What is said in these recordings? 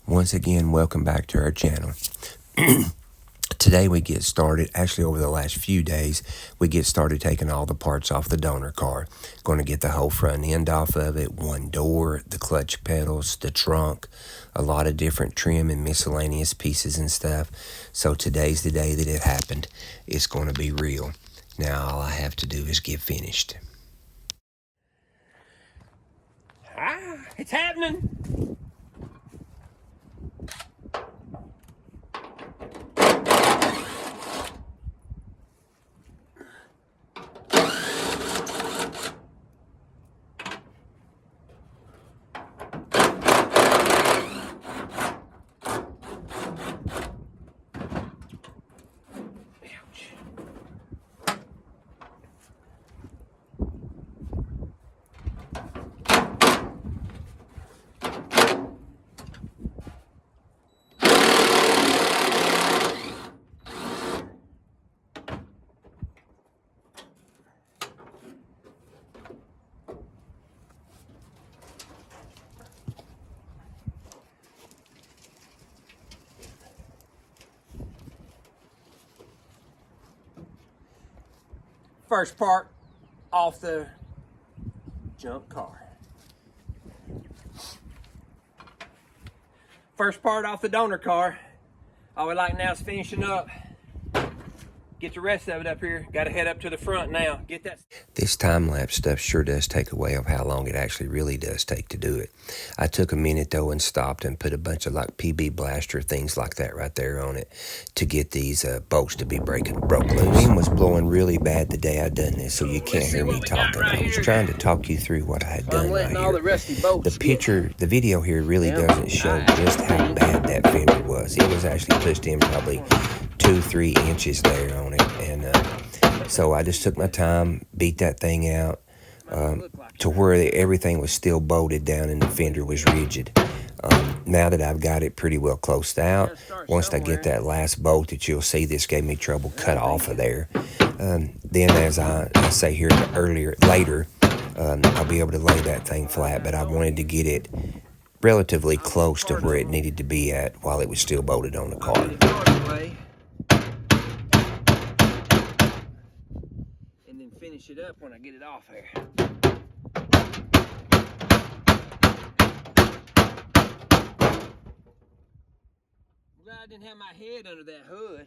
Once again, welcome back to our channel. Today we get started, actually over the last few days, we get started taking all the parts off the donor car. Going to get the whole front end off of it, one door, the clutch pedals, the trunk, a lot of different trim and miscellaneous pieces and stuff. So today's the day that it happened. It's going to be real. Now all I have to do is get finished. It's happening. First part off the junk car. First part off the donor car. All we like now is finishing up. Get the rest of it up here. Got to head up to the front now. Get that. This time-lapse stuff sure does take away of how long it actually really does take to do it. I took a minute though and stopped and put a bunch of like PB blaster things like that right there on it to get these bolts to be broke loose. The wind was blowing really bad the day I done this, so you can't hear me talking. I was trying to talk you through what I had done right here. The video here really doesn't show just how bad that fender was. It was actually pushed in probably 2-3 inches there on it, and so I just took my time, beat that thing out to where everything was still bolted down and the fender was rigid. Now that I've got it pretty well closed out, once I get that last bolt that you'll see this gave me trouble cut off of there, then as I say here later, I'll be able to lay that thing flat, but I wanted to get it relatively close to where it needed to be at while it was still bolted on the car. Finish it up when I get it off here. Glad I didn't have my head under that hood.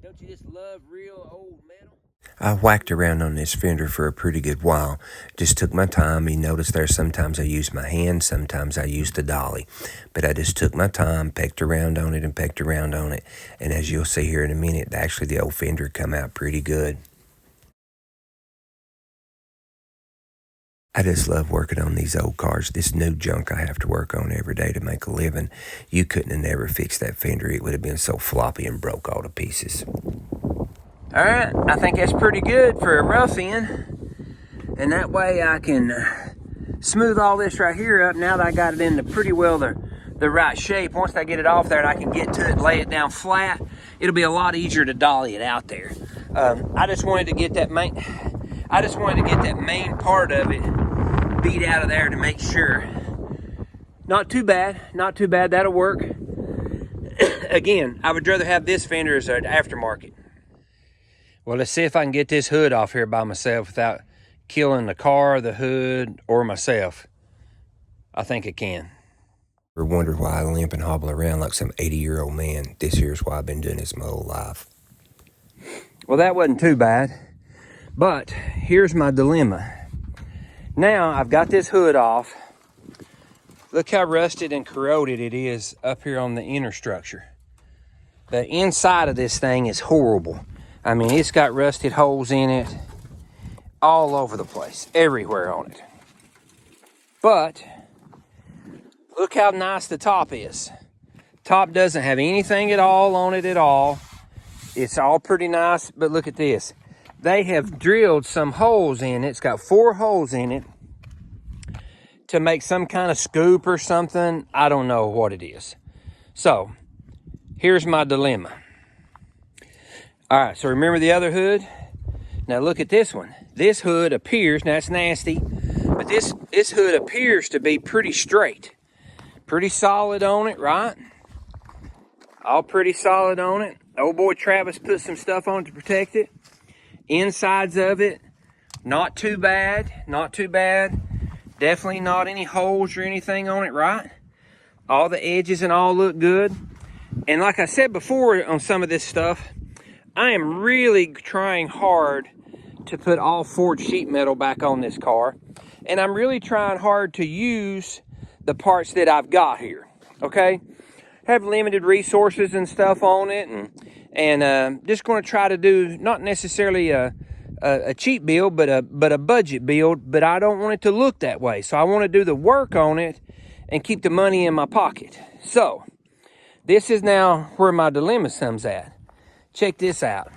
Don't you just love real old metal? I whacked around on this fender for a pretty good while. Just took my time. You notice there sometimes I use my hand, sometimes I use the dolly. But I just took my time, pecked around on it and pecked around on it. And as you'll see here in a minute, actually the old fender come out pretty good. I just love working on these old cars. This new junk I have to work on every day to make a living. You couldn't have never fixed that fender. It would have been so floppy and broke all to pieces. All right, I think that's pretty good for a rough end. And that way I can smooth all this right here up now that I got it in pretty well the right shape. Once I get it off there and I can get to it, lay it down flat, it'll be a lot easier to dolly it out there. I just wanted to get that main part of it beat out of there to make sure. Not too bad, that'll work. Again, I would rather have this fender as an aftermarket. Well, let's see if I can get this hood off here by myself without killing the car, the hood, or myself. I think I can. Or wonder why I limp and hobble around like some 80-year-old man. This here's why I've been doing this my whole life. Well, that wasn't too bad. But here's my dilemma. Now I've got this hood off. Look how rusted and corroded it is up here on the inner structure. The inside of this thing is horrible. I mean, it's got rusted holes in it all over the place, everywhere on it. But look how nice the top is. Top doesn't have anything at all on it at all. It's all pretty nice, but look at this. They have drilled some holes in it. It's got 4 holes in it to make some kind of scoop or something. I don't know what it is. So here's my dilemma. All right, so remember the other hood? Now look at this one. This hood appears, now it's nasty, but But this hood appears to be pretty straight. Pretty solid on it, right? All pretty solid on it. Old boy Travis put some stuff on to protect it. Insides of it, not too bad. Not too bad. Definitely not any holes or anything on it, right? All the edges and all look good. And like I said before on some of this stuff, I am really trying hard to put all forged sheet metal back on this car. And I'm really trying hard to use the parts that I've got here, okay? Have limited resources and stuff on it, and just going to try to do not necessarily a cheap build, but a budget build. But I don't want it to look that way, so I want to do the work on it and keep the money in my pocket. So this is now where my dilemma comes at. Check this out.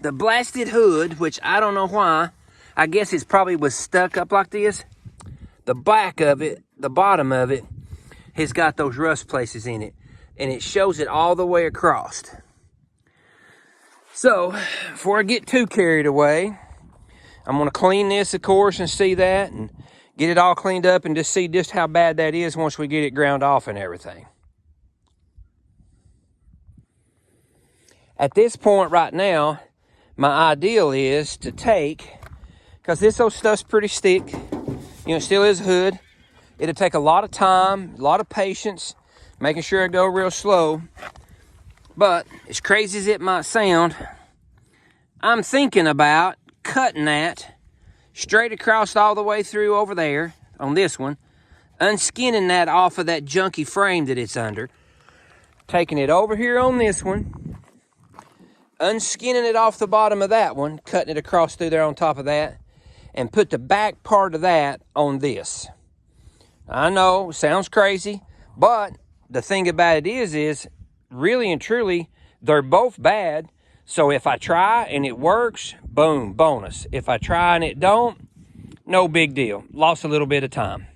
The blasted hood, which I don't know why, I guess it probably was stuck up like this. The back of it, the bottom of it, has got those rust places in it, and it shows it all the way across. So before I get too carried away, I'm going to clean this, of course, and see that, and get it all cleaned up and just see just how bad that is once we get it ground off and everything. At this point right now, my ideal is to take, because this old stuff's pretty thick, you know, it still is a hood. It'll take a lot of time, a lot of patience, making sure I go real slow. But as crazy as it might sound, I'm thinking about cutting that straight across all the way through over there on this one, unskinning that off of that junky frame that it's under, taking it over here on this one, unskinning it off the bottom of that one, cutting it across through there on top of that, and put the back part of that on this. I know, sounds crazy, but the thing about it is really and truly, they're both bad. So if I try and it works, boom, bonus. If I try and it don't, no big deal. Lost a little bit of time.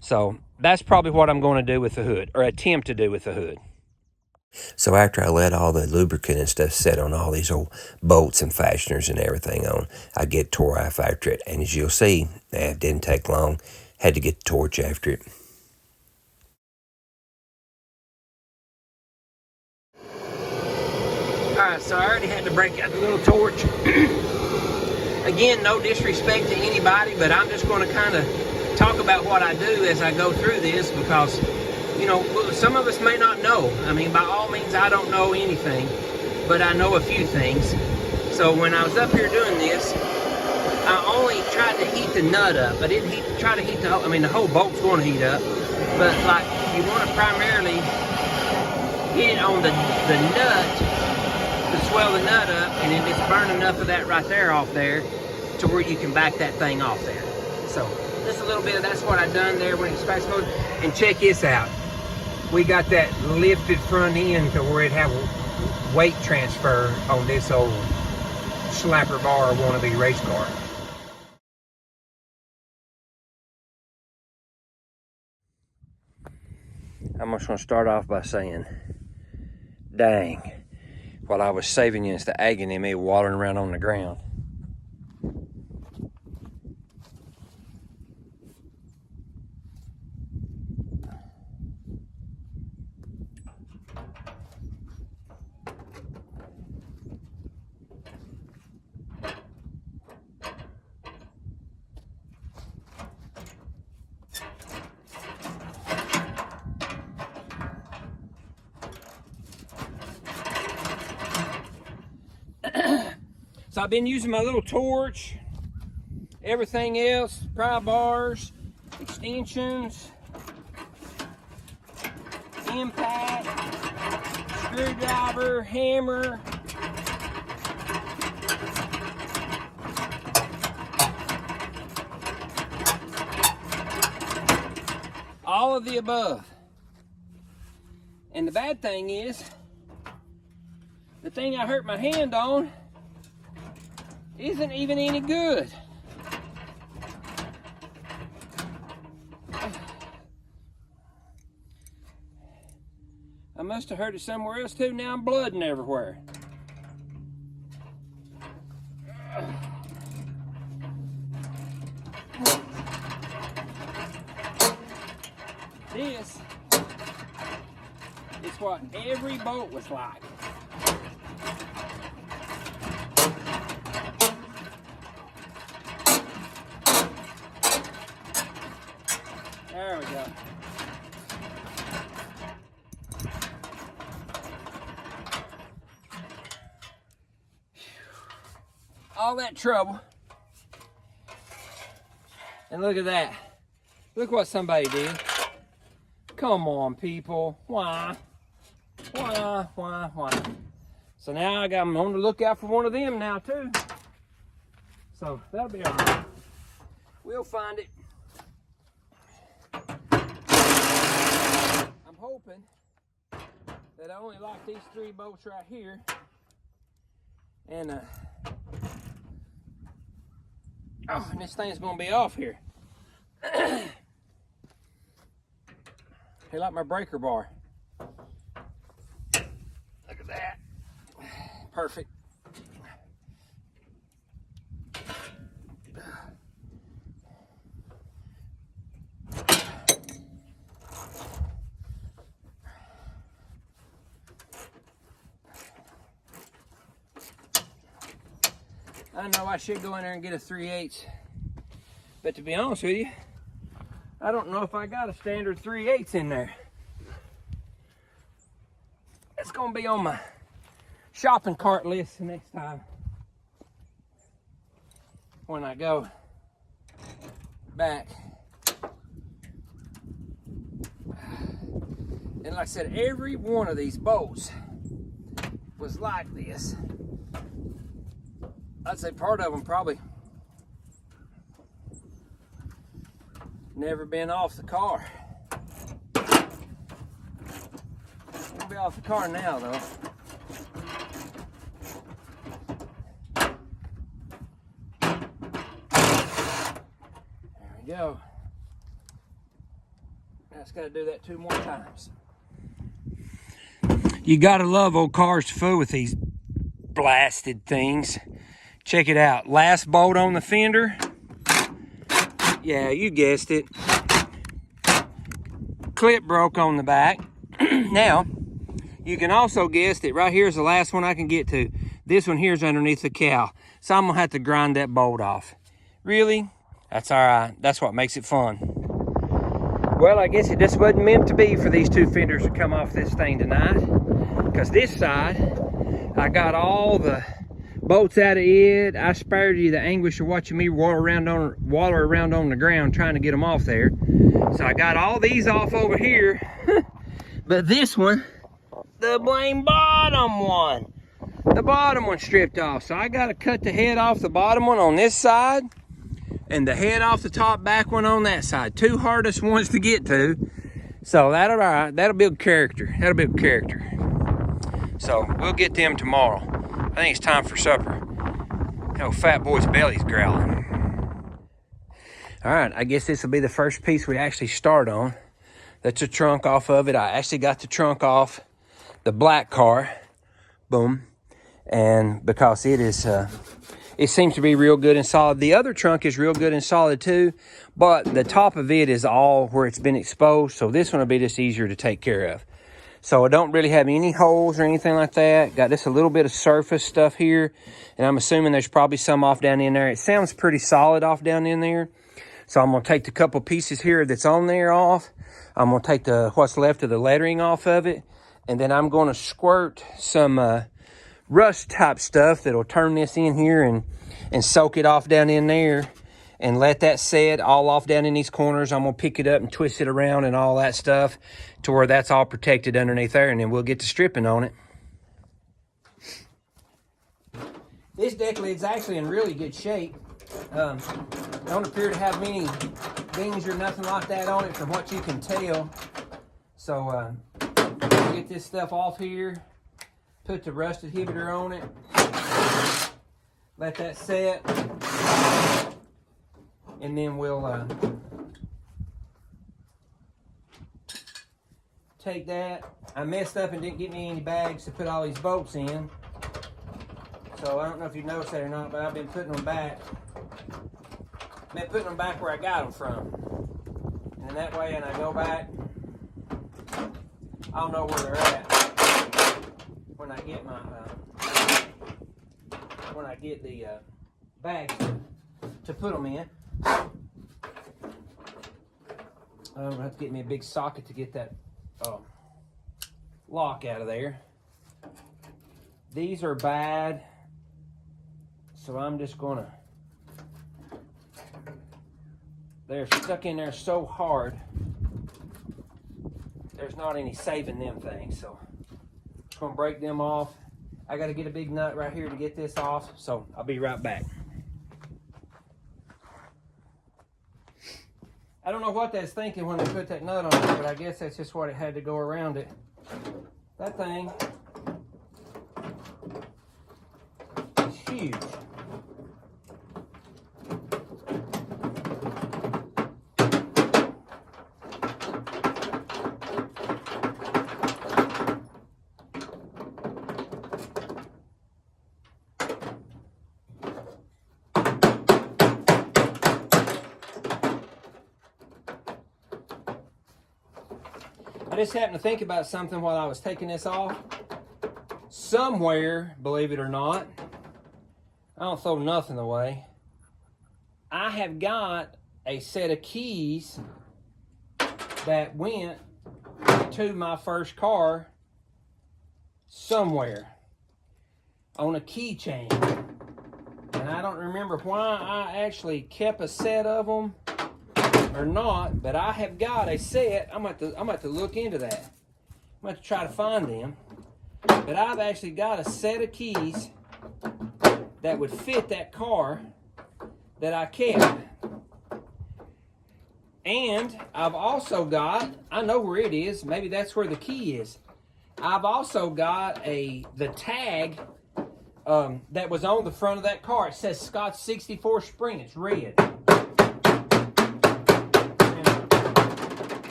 So that's probably what I'm going to do with the hood, or attempt to do with the hood. So after I let all the lubricant and stuff set on all these old bolts and fasteners and everything on, I get tore off after it. And as you'll see, it didn't take long. Had to get the torch after it. Alright, so I already had to break out the little torch. Again, no disrespect to anybody, but I'm just going to kind of talk about what I do as I go through this, because, you know, some of us may not know. I mean, by all means, I don't know anything, but I know a few things. So when I was up here doing this, I only tried to heat the nut up. I didn't try to heat the whole, I mean, the whole bolt's going to heat up, but like, you want to primarily hit it on the nut, to swell the nut up, and then just burn enough of that right there off there to where you can back that thing off there. So just a little bit of that's what I done there when it's fast mode. And check this out. We got that lifted front end to where it have weight transfer on this old slapper bar wannabe race car. I'm just gonna start off by saying, dang. While I was saving you, it's the agony of me wallowing around on the ground. So I've been using my little torch, everything else, pry bars, extensions, impact, screwdriver, hammer. All of the above. And the bad thing is, the thing I hurt my hand on isn't even any good. I must have hurt it somewhere else too. Now I'm blooding everywhere. This is what every boat was like. There we go. All that trouble. And look at that. Look what somebody did. Come on, people. Why? Why? So now I'm on the lookout for one of them now, too. So that'll be all right. We'll find it. I'm hoping that I only like these 3 bolts right here. And, oh, and this thing's gonna be off here. Hey, like my breaker bar. Look at that. Perfect. I know I should go in there and get a 3/8, but to be honest with you, I don't know if I got a standard 3/8 in there. It's gonna be on my shopping cart list the next time when I go back. And like I said, every one of these bolts was like this. I'd say part of them probably never been off the car. Won't be off the car now though. There we go. Now it's got to do that 2 more times. You gotta love old cars to fool with these blasted things. Check it out. Last bolt on the fender. Yeah, you guessed it. Clip broke on the back. Now, you can also guess that right here's the last one I can get to. This one here's underneath the cowl. So I'm gonna have to grind that bolt off. Really? That's all right. That's what makes it fun. Well, I guess it just wasn't meant to be for these 2 fenders to come off this thing tonight. Because this side, I got all the bolts out of it. I spared you the anguish of watching me waller around on the ground trying to get them off there. So I got all these off over here. But this one, the blame bottom one. The bottom one stripped off. So I got to cut the head off the bottom one on this side and the head off the top back one on that side. 2 hardest ones to get to. So that'll build character. That'll build character. So we'll get them tomorrow. I think it's time for supper. Oh, fat boy's belly's growling. All right, I guess this will be the first piece we actually start on. That's the trunk off of it. I actually got the trunk off the black car. Boom. And because it is, it seems to be real good and solid. The other trunk is real good and solid too, but the top of it is all where it's been exposed. So this one will be just easier to take care of. So I don't really have any holes or anything like that. Got just a little bit of surface stuff here. And I'm assuming there's probably some off down in there. It sounds pretty solid off down in there. So I'm going to take the couple pieces here that's on there off. I'm going to take what's left of the lettering off of it. And then I'm going to squirt some rust type stuff that'll turn this in here and soak it off down in there. And let that set all off down in these corners. I'm going to pick it up and twist it around and all that stuff to where that's all protected underneath there. And then we'll get to stripping on it. This deck lid's actually in really good shape. Don't appear to have many dings or nothing like that on it from what you can tell. So get this stuff off here. Put the rust inhibitor on it. Let that set. And then we'll take that. I messed up and didn't get me any bags to put all these bolts in. So I don't know if you noticed that or not, but I've been putting them back. Been putting them back where I got them from. And that way, and I go back I'll know where they're at when I get my the bags to put them in. I'm gonna have to get me a big socket to get that lock out of there. These are bad, so I'm just gonna, they're stuck in there so hard, there's not any saving them things, so I'm just gonna break them off. I gotta get a big nut right here to get this off, so I'll be right back. I don't know what that's thinking when they put that nut on it, but I guess that's just what it had to go around it. That thing is huge. I just happened to think about something while I was taking this off. Somewhere, believe it or not, I don't throw nothing away, I have got a set of keys that went to my first car somewhere on a keychain. And I don't remember why I actually kept a set of them or not, but I have got a set. I'm going to look into that. I'm going to try to find them. But I've actually got a set of keys that would fit that car that I kept. And I've also got, I know where it is, maybe that's where the key is. I've also got the tag that was on the front of that car. It says Scott 64 Spring. It's red.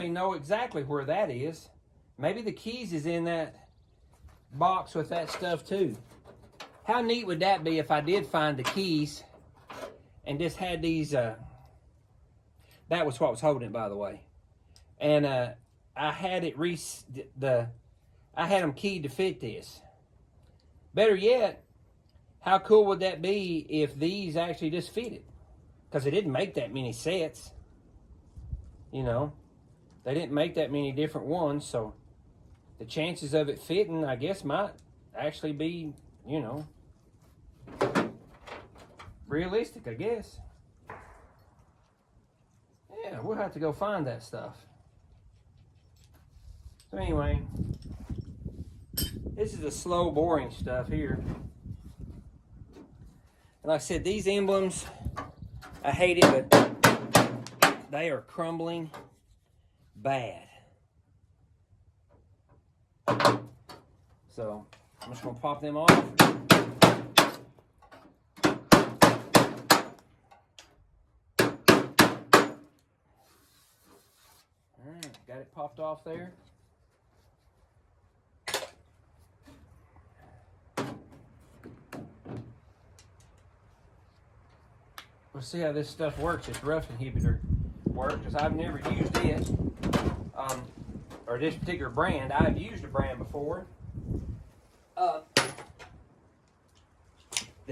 Know exactly where that is. Maybe the keys is in that box with that stuff too. How neat would that be if I did find the keys and just had these that was what was holding it, by the way, and I had it I had them keyed to fit this. Better yet, how cool would that be if these actually just fit it, because they didn't make that many sets, you know. They didn't make that many different ones, so the chances of it fitting, I guess, might actually be, you know, realistic, I guess. Yeah, we'll have to go find that stuff. So anyway, this is the slow, boring stuff here. And like I said, these emblems, I hate it, but they are crumbling bad. So I'm just gonna pop them off. Alright, got it popped off there. We'll see how this stuff works, this rough inhibitor works, because I've never used it. Or this particular brand. I've used a brand before that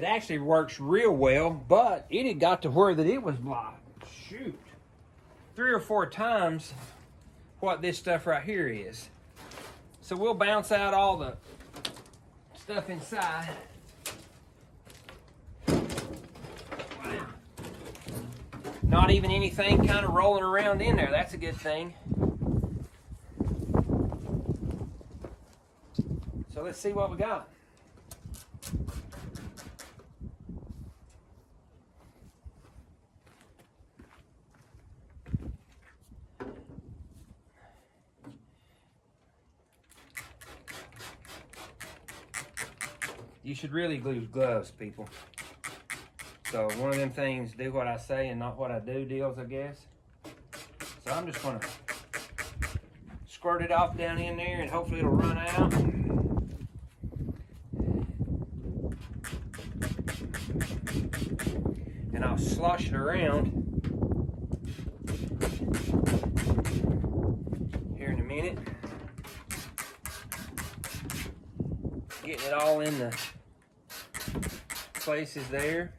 actually works real well, but it had got to where that it was like, shoot, 3 or 4 times what this stuff right here is. So we'll bounce out all the stuff inside. Wow. Not even anything kind of rolling around in there. That's a good thing. So let's see what we got. You should really use gloves, people. So one of them things, do what I say and not what I do deals, I guess. So I'm just gonna squirt it off down in there and hopefully it'll run out. And I'll slosh it around here in a minute. Getting it all in the places there.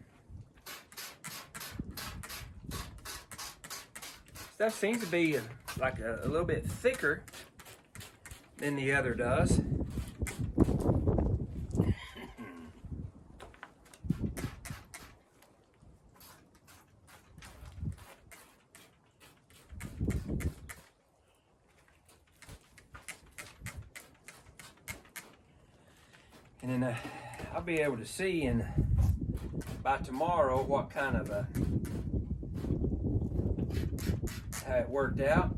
Stuff seems to be like a little bit thicker than the other does. And then I'll be able to see by tomorrow what kind of how it worked out.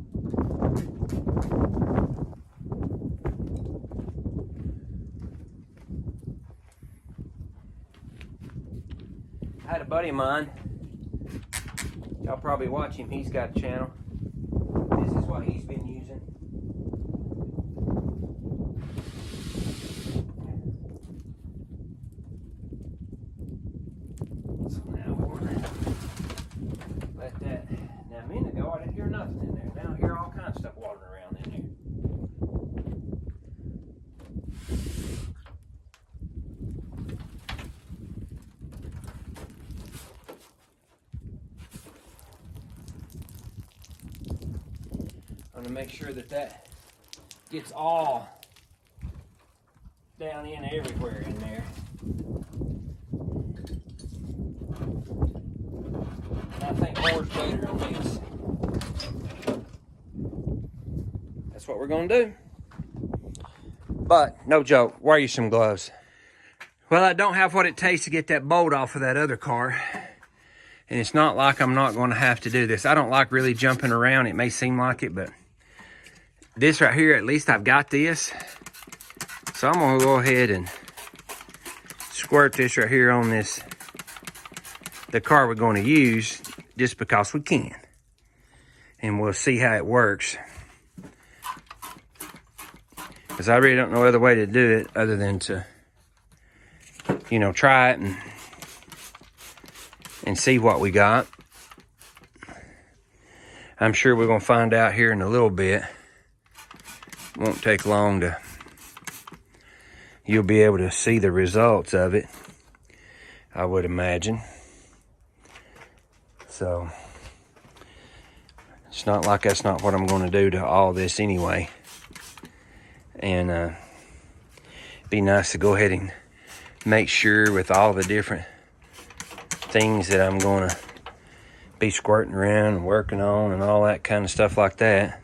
I had a buddy of mine, y'all probably watch him, he's got a channel. This is what he's been using. So now we'll let that, now a minute ago I didn't hear nothing in there. Now I hear all kinds of stuff wandering around in there. I'm going to make sure that that gets all down in everywhere in there. And I think more's better on this. That's what we're going to do. But, no joke, wear you some gloves. Well, I don't have what it takes to get that bolt off of that other car. And it's not like I'm not going to have to do this. I don't like really jumping around. It may seem like it, but this right here, at least I've got this. So I'm going to go ahead and squirt this right here on this, the car we're going to use, just because we can. And we'll see how it works. Because I really don't know other way to do it other than to, you know, try it and see what we got. I'm sure we're going to find out here in a little bit. Won't take long to, you'll be able to see the results of it, I would imagine. So, it's not like that's not what I'm going to do to all this anyway. And be nice to go ahead and make sure with all the different things that I'm going to be squirting around and working on and all that kind of stuff like that.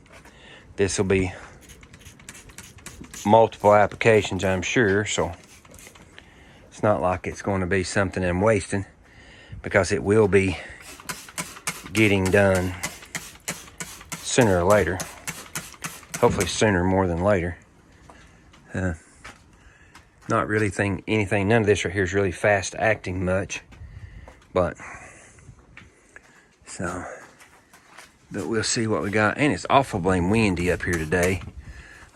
This will be multiple applications, I'm sure, so it's not like it's going to be something I'm wasting, because it will be getting done sooner or later. Hopefully sooner more than later. Not really anything, none of this right here is really fast acting much, but we'll see what we got. And it's awful blame windy up here today.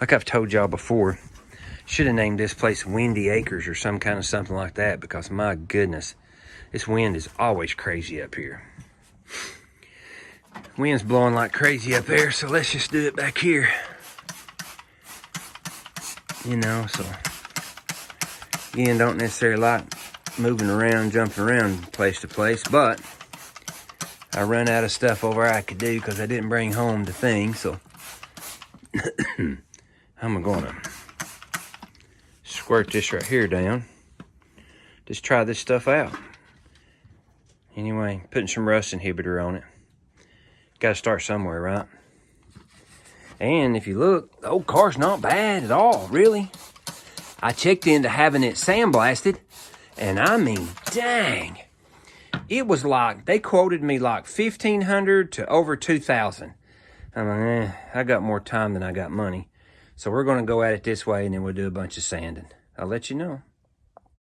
Like I've told y'all before, should have named this place Windy Acres or some kind of something like that, because my goodness, this wind is always crazy up here. Wind's blowing like crazy up there, so let's just do it back here. You know, so again, don't necessarily like moving around, jumping around place to place, but I run out of stuff over I could do because I didn't bring home the thing, so I'm gonna squirt this right here down. Just try this stuff out. Anyway, putting some rust inhibitor on it. Gotta start somewhere, right? And if you look, the old car's not bad at all, really. I checked into having it sandblasted, and I mean, dang. It was like, they quoted me like $1,500 to over $2,000. I'm like, I got more time than I got money. So we're going to go at it this way, and then we'll do a bunch of sanding. I'll let you know.